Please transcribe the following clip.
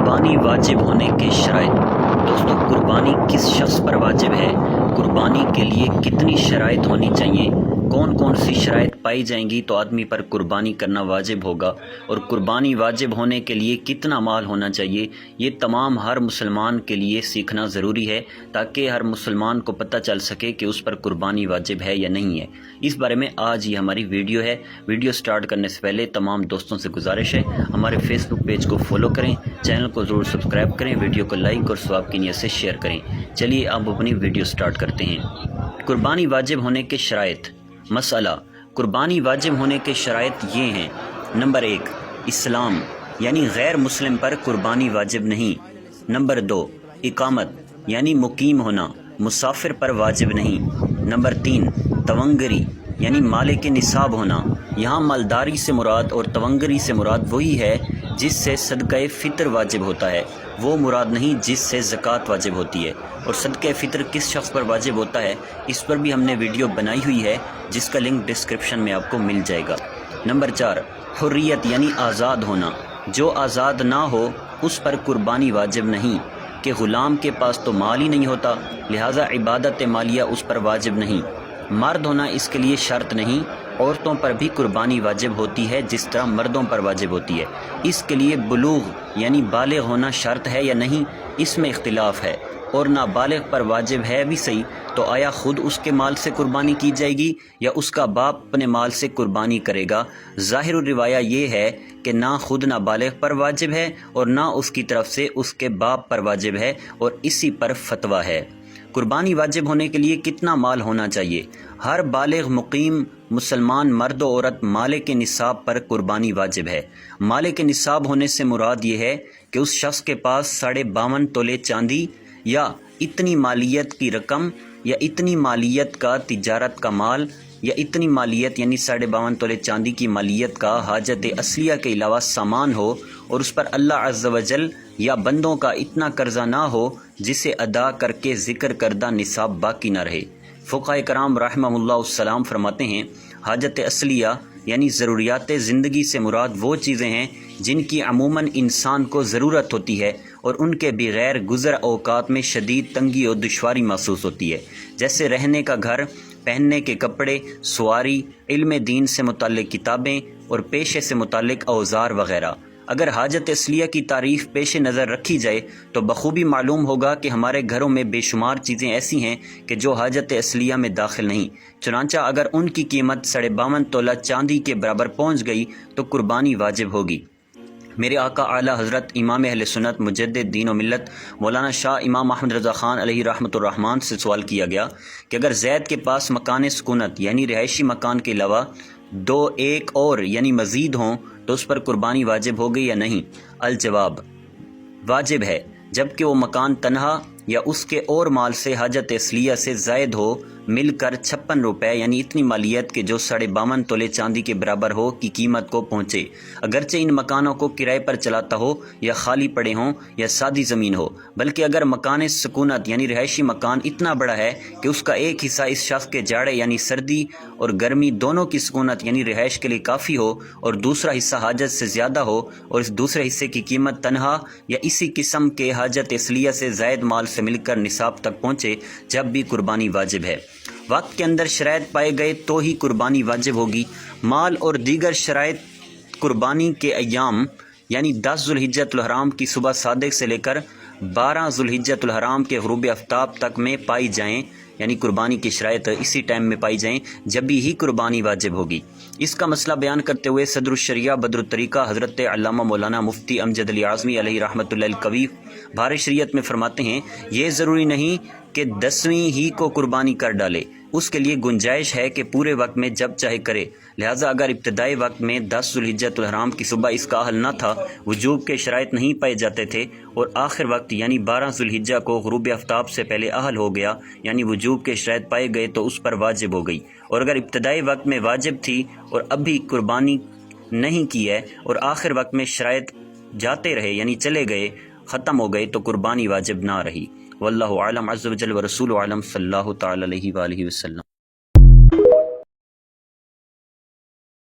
قربانی واجب ہونے کے شرائط۔ دوستو، قربانی کس شخص پر واجب ہے؟ قربانی کے لیے کتنی شرائط ہونی چاہیے؟ کون کون سی شرائط پائی جائیں گی تو آدمی پر قربانی کرنا واجب ہوگا؟ اور قربانی واجب ہونے کے لیے کتنا مال ہونا چاہیے؟ یہ تمام ہر مسلمان کے لیے سیکھنا ضروری ہے تاکہ ہر مسلمان کو پتہ چل سکے کہ اس پر قربانی واجب ہے یا نہیں ہے۔ اس بارے میں آج یہ ہماری ویڈیو ہے۔ ویڈیو سٹارٹ کرنے سے پہلے تمام دوستوں سے گزارش ہے ہمارے فیس بک پیج کو فالو کریں، چینل کو ضرور سبسکرائب کریں، ویڈیو کو لائک اور ثواب کی نیت سے شیئر کریں۔ چلیے اب اپنی ویڈیو سٹارٹ کرتے ہیں۔ قربانی واجب ہونے کے شرائط۔ مسئلہ: قربانی واجب ہونے کے شرائط یہ ہیں۔ نمبر 1، اسلام، یعنی غیر مسلم پر قربانی واجب نہیں۔ نمبر 2، اقامت، یعنی مقیم ہونا، مسافر پر واجب نہیں۔ نمبر 3، تونگری، یعنی مالک نصاب ہونا۔ یہاں مالداری سے مراد اور تونگری سے مراد وہی ہے جس سے صدقہ فطر واجب ہوتا ہے، وہ مراد نہیں جس سے زکوٰۃ واجب ہوتی ہے۔ اور صدقہ فطر کس شخص پر واجب ہوتا ہے اس پر بھی ہم نے ویڈیو بنائی ہوئی ہے جس کا لنک ڈسکرپشن میں آپ کو مل جائے گا۔ نمبر 4، حریت، یعنی آزاد ہونا۔ جو آزاد نہ ہو اس پر قربانی واجب نہیں، کہ غلام کے پاس تو مال ہی نہیں ہوتا لہٰذا عبادت مالیہ اس پر واجب نہیں۔ مرد ہونا اس کے لیے شرط نہیں، عورتوں پر بھی قربانی واجب ہوتی ہے جس طرح مردوں پر واجب ہوتی ہے۔ اس کے لیے بلوغ، یعنی بالغ ہونا شرط ہے یا نہیں، اس میں اختلاف ہے۔ اور نابالغ پر واجب ہے بھی صحیح، تو آیا خود اس کے مال سے قربانی کی جائے گی یا اس کا باپ اپنے مال سے قربانی کرے گا؟ ظاہر الروایہ یہ ہے کہ نہ خود نابالغ پر واجب ہے اور نہ اس کی طرف سے اس کے باپ پر واجب ہے، اور اسی پر فتویٰ ہے۔ قربانی واجب ہونے کے لیے کتنا مال ہونا چاہیے؟ ہر بالغ مقیم مسلمان مرد و عورت مالک نصاب پر قربانی واجب ہے۔ مالک نصاب ہونے سے مراد یہ ہے کہ اس شخص کے پاس 52.5 تولے چاندی یا اتنی مالیت کی رقم یا اتنی مالیت کا تجارت کا مال یا اتنی مالیت یعنی 52.5 تولے چاندی کی مالیت کا حاجت اصلیہ کے علاوہ سامان ہو، اور اس پر اللہ عز و جل یا بندوں کا اتنا قرضہ نہ ہو جسے ادا کر کے ذکر کردہ نصاب باقی نہ رہے۔ فقہائے کرام رحمہ اللہ السلام فرماتے ہیں، حاجت اصلیہ یعنی ضروریات زندگی سے مراد وہ چیزیں ہیں جن کی عموماً انسان کو ضرورت ہوتی ہے اور ان کے بغیر گزر اوقات میں شدید تنگی اور دشواری محسوس ہوتی ہے، جیسے رہنے کا گھر، پہننے کے کپڑے، سواری، علم دین سے متعلق کتابیں اور پیشے سے متعلق اوزار وغیرہ۔ اگر حاجت اصلیہ کی تعریف پیش نظر رکھی جائے تو بخوبی معلوم ہوگا کہ ہمارے گھروں میں بے شمار چیزیں ایسی ہیں کہ جو حاجت اصلیہ میں داخل نہیں، چنانچہ اگر ان کی قیمت 52.5 تولہ چاندی کے برابر پہنچ گئی تو قربانی واجب ہوگی۔ میرے آقا اعلیٰ حضرت امام اہل سنت مجدد دین و ملت مولانا شاہ امام احمد رضا خان علیہ رحمۃ الرحمن سے سوال کیا گیا کہ اگر زید کے پاس مکان سکونت یعنی رہائشی مکان کے علاوہ ایک اور یعنی مزید ہوں تو اس پر قربانی واجب ہوگی یا نہیں؟ الجواب: واجب ہے، جبکہ وہ مکان تنہا یا اس کے اور مال سے حاجت اصلیہ سے زائد ہو، مل کر 56 روپے یعنی اتنی مالیت کے جو 52.5 تولے چاندی کے برابر ہو کی قیمت کو پہنچے، اگرچہ ان مکانوں کو کرائے پر چلاتا ہو یا خالی پڑے ہوں یا سادی زمین ہو۔ بلکہ اگر مکان سکونت یعنی رہائشی مکان اتنا بڑا ہے کہ اس کا ایک حصہ اس شخص کے جاڑے یعنی سردی اور گرمی دونوں کی سکونت یعنی رہائش کے لیے کافی ہو، اور دوسرا حصہ حاجت سے زیادہ ہو، اور اس دوسرے حصے کی قیمت تنہا یا اسی قسم کے حاجت اصلیہ سے زائد مال سے مل کر نصاب تک پہنچے، جب بھی قربانی واجب ہے۔ وقت کے اندر شرائط پائے گئے تو ہی قربانی واجب ہوگی۔ مال اور دیگر شرائط قربانی کے ایام یعنی 10 ذوالحجۃ الحرام کی صبح صادق سے لے کر 12 ذوالحجۃ الحرام کے غروب آفتاب تک میں پائی جائیں، یعنی قربانی کی شرائط اسی ٹائم میں پائی جائیں جب بھی ہی قربانی واجب ہوگی۔ اس کا مسئلہ بیان کرتے ہوئے صدر الشریعہ بدر الطریقہ حضرت علامہ مولانا مفتی امجد علی اعظمی علیہ رحمۃ اللہ القوی بھار شریعت میں فرماتے ہیں، یہ ضروری نہیں کہ 10ویں ہی کو قربانی کر ڈالے، اس کے لیے گنجائش ہے کہ پورے وقت میں جب چاہے کرے۔ لہٰذا اگر ابتدائی وقت میں 10 ذوالحجۃ الحرام کی صبح اس کا اہل نہ تھا، وجوب کے شرائط نہیں پائے جاتے تھے، اور آخر وقت یعنی 12 ذوالحجہ کو غروب آفتاب سے پہلے اہل ہو گیا یعنی وجوب کے شرائط پائے گئے تو اس پر واجب ہو گئی۔ اور اگر ابتدائی وقت میں واجب تھی اور اب بھی قربانی نہیں کی ہے اور آخر وقت میں شرائط جاتے رہے یعنی چلے گئے، ختم ہو گئے، تو قربانی واجب نہ رہی۔ واللہ اعلم عز وجل ورسولہ اعلم، صلی اللہ تعالی علیہ وآلہ وسلم۔